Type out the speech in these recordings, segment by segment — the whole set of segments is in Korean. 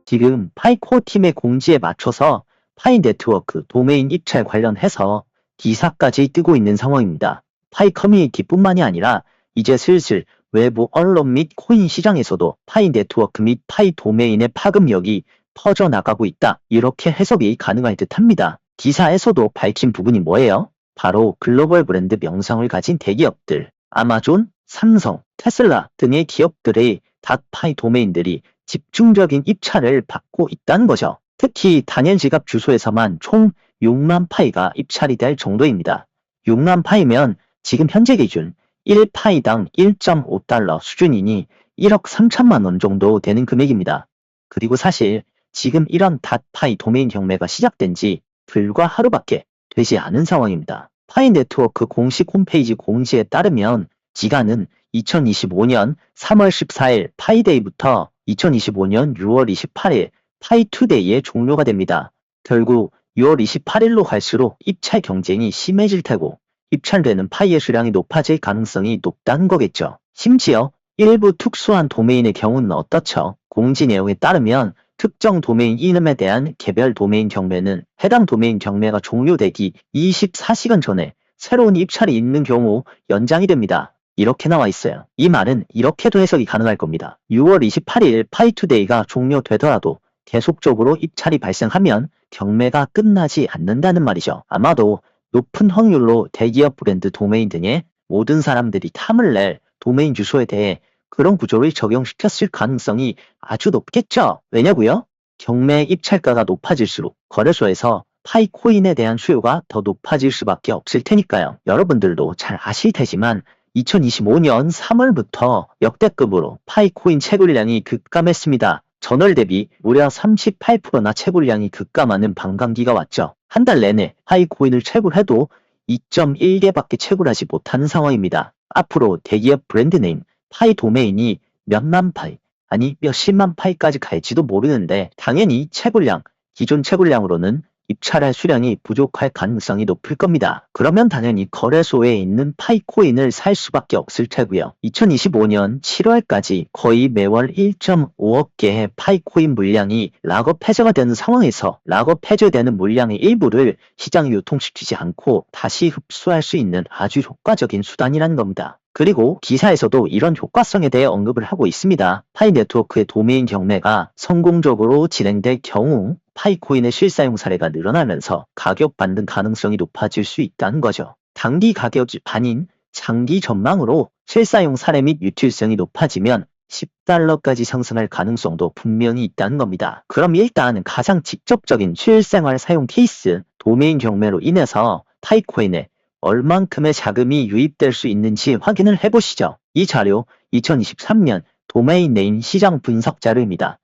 지금 파이코어 팀의 공지에 맞춰서 파이 네트워크 도메인 입찰 관련해서 기사까지 뜨고 있는 상황입니다. 파이 커뮤니티뿐만이 아니라 이제 슬슬 외부 언론 및 코인 시장에서도 파이 네트워크 및 파이 도메인의 파급력이 퍼져나가고 있다. 이렇게 해석이 가능할 듯합니다. 기사에서도 밝힌 부분이 뭐예요? 바로 글로벌 브랜드 명성을 가진 대기업들, 아마존, 삼성, 테슬라 등의 기업들의 닷파이 도메인들이 집중적인 입찰을 받고 있다는 거죠. 특히 단일 지갑 주소에서만 총 6만 파이가 입찰이 될 정도입니다. 6만 파이면 지금 현재 기준 1파이당 1.5달러 수준이니 1억 3천만 원 정도 되는 금액입니다. 그리고 사실 지금 이런 닷파이 도메인 경매가 시작된 지 불과 하루밖에 되지 않은 상황입니다. 파이 네트워크 공식 홈페이지 공지에 따르면 기간은 2025년 3월 14일 파이데이부터 2025년 6월 28일 파이투데이에 종료가 됩니다. 결국 6월 28일로 갈수록 입찰 경쟁이 심해질 테고 입찰되는 파이의 수량이 높아질 가능성이 높다는 거겠죠. 심지어 일부 특수한 도메인의 경우는 어떻죠? 공지 내용에 따르면 특정 도메인 이름에 대한 개별 도메인 경매는 해당 도메인 경매가 종료되기 24시간 전에 새로운 입찰이 있는 경우 연장이 됩니다. 이렇게 나와 있어요. 이 말은 이렇게도 해석이 가능할 겁니다. 6월 28일 파이투데이가 종료되더라도 계속적으로 입찰이 발생하면 경매가 끝나지 않는다는 말이죠. 아마도 높은 확률로 대기업 브랜드 도메인 등의 모든 사람들이 탐을 낼 도메인 주소에 대해 그런 구조를 적용시켰을 가능성이 아주 높겠죠. 왜냐고요? 경매 입찰가가 높아질수록 거래소에서 파이 코인에 대한 수요가 더 높아질 수밖에 없을 테니까요. 여러분들도 잘 아실 테지만 2025년 3월부터 역대급으로 파이 코인 채굴량이 급감했습니다. 전월 대비 무려 38%나 채굴량이 급감하는 반감기가 왔죠. 한 달 내내 파이 코인을 채굴해도 2.1개밖에 채굴하지 못하는 상황입니다. 앞으로 대기업 브랜드네임 파이 도메인이 몇만 파이, 아니 몇십만 파이까지 갈지도 모르는데 당연히 채굴량, 기존 채굴량으로는 입찰할 수량이 부족할 가능성이 높을 겁니다. 그러면 당연히 거래소에 있는 파이코인을 살 수밖에 없을 테고요. 2025년 7월까지 거의 매월 1.5억 개의 파이코인 물량이 락업 해제가 되는 상황에서 락업 해제되는 물량의 일부를 시장에 유통시키지 않고 다시 흡수할 수 있는 아주 효과적인 수단이라는 겁니다. 그리고 기사에서도 이런 효과성에 대해 언급을 하고 있습니다. 파이 네트워크의 도메인 경매가 성공적으로 진행될 경우 파이코인의 실사용 사례가 늘어나면서 가격 반등 가능성이 높아질 수 있다는 거죠. 단기 가격이 반인 장기 전망으로 실사용 사례 및 유출성이 높아지면 10달러까지 상승할 가능성도 분명히 있다는 겁니다. 그럼 일단 가장 직접적인 실생활 사용 케이스 도메인 경매로 인해서 파이코인에 얼만큼의 자금이 유입될 수 있는지 확인을 해보시죠. 이 자료 2023년 도메인 네임 시장 분석 자료입니다.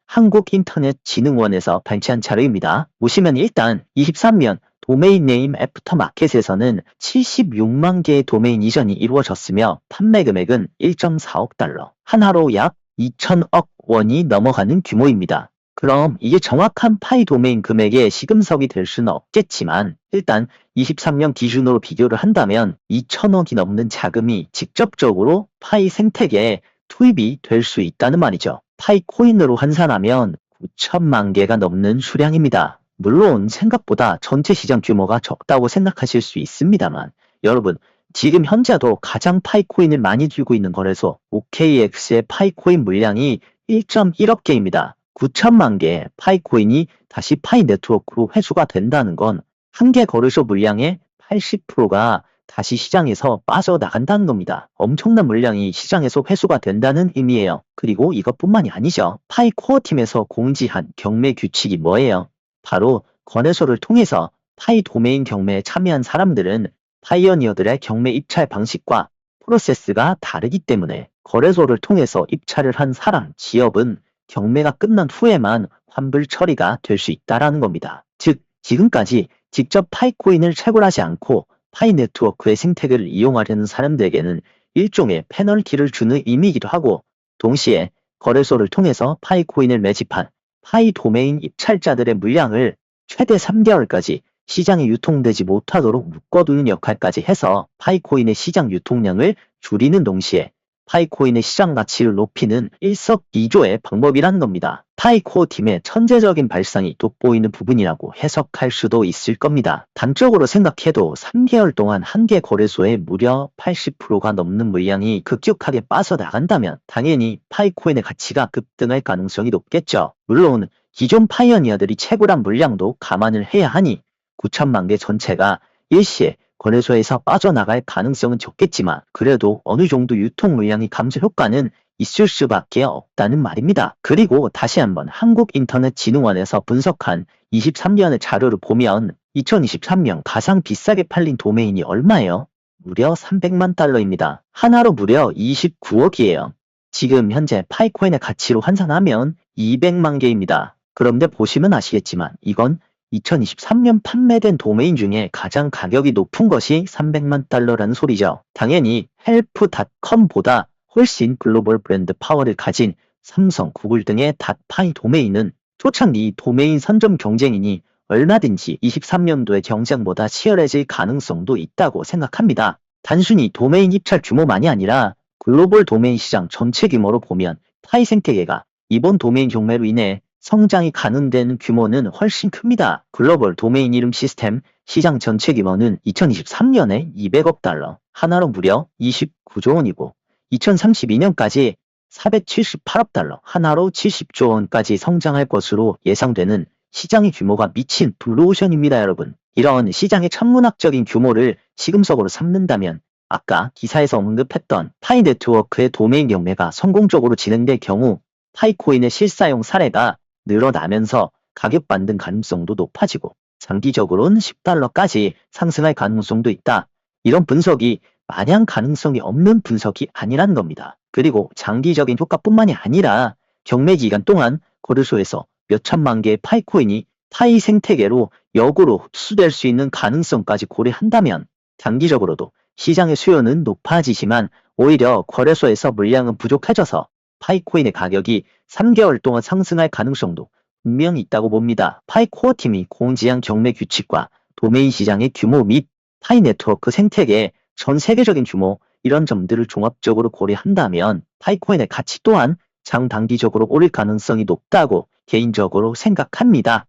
한국인터넷진흥원에서 발췌한 자료입니다. 보시면 일단 23년 도메인 네임 애프터마켓에서는 76만 개의 도메인 이전이 이루어졌으며 판매 금액은 1.4억 달러, 한화로 약 2천억 원이 넘어가는 규모입니다. 그럼 이게 정확한 파이 도메인 금액의 시금석이 될 수는 없겠지만 일단 23년 기준으로 비교를 한다면 2천억이 넘는 자금이 직접적으로 파이 생태계에 투입이 될 수 있다는 말이죠. 파이 코인으로 환산하면 9천만 개가 넘는 수량입니다. 물론 생각보다 전체 시장 규모가 적다고 생각하실 수 있습니다만 여러분 지금 현재도 가장 파이 코인을 많이 들고 있는 거래소 OKX의 파이 코인 물량이 1.1억 개입니다. 9천만 개의 파이 코인이 다시 파이 네트워크로 회수가 된다는 건 한 개 거래소 물량의 80%가 다시 시장에서 빠져나간다는 겁니다. 엄청난 물량이 시장에서 회수가 된다는 의미예요. 그리고 이것뿐만이 아니죠. 파이 코어 팀에서 공지한 경매 규칙이 뭐예요? 바로 거래소를 통해서 파이 도메인 경매에 참여한 사람들은 파이어니어들의 경매 입찰 방식과 프로세스가 다르기 때문에 거래소를 통해서 입찰을 한 사람, 기업은 경매가 끝난 후에만 환불 처리가 될 수 있다는 겁니다. 즉, 지금까지 직접 파이코인을 채굴하지 않고 파이 네트워크의 생태계를 이용하려는 사람들에게는 일종의 페널티를 주는 의미이기도 하고 동시에 거래소를 통해서 파이코인을 매집한 파이 도메인 입찰자들의 물량을 최대 3개월까지 시장에 유통되지 못하도록 묶어두는 역할까지 해서 파이코인의 시장 유통량을 줄이는 동시에 파이코인의 시장 가치를 높이는 일석이조의 방법이라는 겁니다. 파이코어 팀의 천재적인 발상이 돋보이는 부분이라고 해석할 수도 있을 겁니다. 단적으로 생각해도 3개월 동안 한 개 거래소에 무려 80%가 넘는 물량이 급격하게 빠져나간다면 당연히 파이코인의 가치가 급등할 가능성이 높겠죠. 물론 기존 파이어니어들이 채굴한 물량도 감안을 해야 하니 9천만 개 전체가 일시에 거래소에서 빠져나갈 가능성은 적겠지만 그래도 어느 정도 유통 물량이 감소 효과는 있을 수밖에 없다는 말입니다. 그리고 다시 한번 한국인터넷진흥원에서 분석한 23년의 자료를 보면 2023년 가장 비싸게 팔린 도메인이 얼마예요? 무려 300만 달러입니다. 하나로 무려 29억이에요. 지금 현재 파이코인의 가치로 환산하면 200만 개입니다. 그런데 보시면 아시겠지만 이건 2023년 판매된 도메인 중에 가장 가격이 높은 것이 300만 달러라는 소리죠. 당연히 help.com보다 훨씬 글로벌 브랜드 파워를 가진 삼성, 구글 등의 닷파이 도메인은 초창기 도메인 선점 경쟁이니 얼마든지 23년도의 경쟁보다 치열해질 가능성도 있다고 생각합니다. 단순히 도메인 입찰 규모만이 아니라 글로벌 도메인 시장 전체 규모로 보면 파이 생태계가 이번 도메인 경매로 인해 성장이 가능된 규모는 훨씬 큽니다. 글로벌 도메인 이름 시스템 시장 전체 규모는 2023년에 200억 달러, 하나로 무려 29조 원이고 2032년까지 478억 달러, 하나로 70조 원까지 성장할 것으로 예상되는 시장의 규모가 미친 블루오션입니다, 여러분. 이런 시장의 천문학적인 규모를 시금석으로 삼는다면 아까 기사에서 언급했던 파이 네트워크의 도메인 경매가 성공적으로 진행될 경우 파이코인의 실사용 사례가 늘어나면서 가격 반등 가능성도 높아지고 장기적으로는 10달러까지 상승할 가능성도 있다. 이런 분석이 마냥 가능성이 없는 분석이 아니라는 겁니다. 그리고 장기적인 효과뿐만이 아니라 경매 기간 동안 거래소에서 몇천만 개의 파이코인이 파이 생태계로 역으로 흡수될 수 있는 가능성까지 고려한다면 장기적으로도 시장의 수요는 높아지지만 오히려 거래소에서 물량은 부족해져서 파이코인의 가격이 3개월 동안 상승할 가능성도 분명히 있다고 봅니다. 파이코어 팀이 공지한 경매 규칙과 도메인 시장의 규모 및 파이 네트워크 생태계의 전 세계적인 규모 이런 점들을 종합적으로 고려한다면 파이코인의 가치 또한 장단기적으로 오를 가능성이 높다고 개인적으로 생각합니다.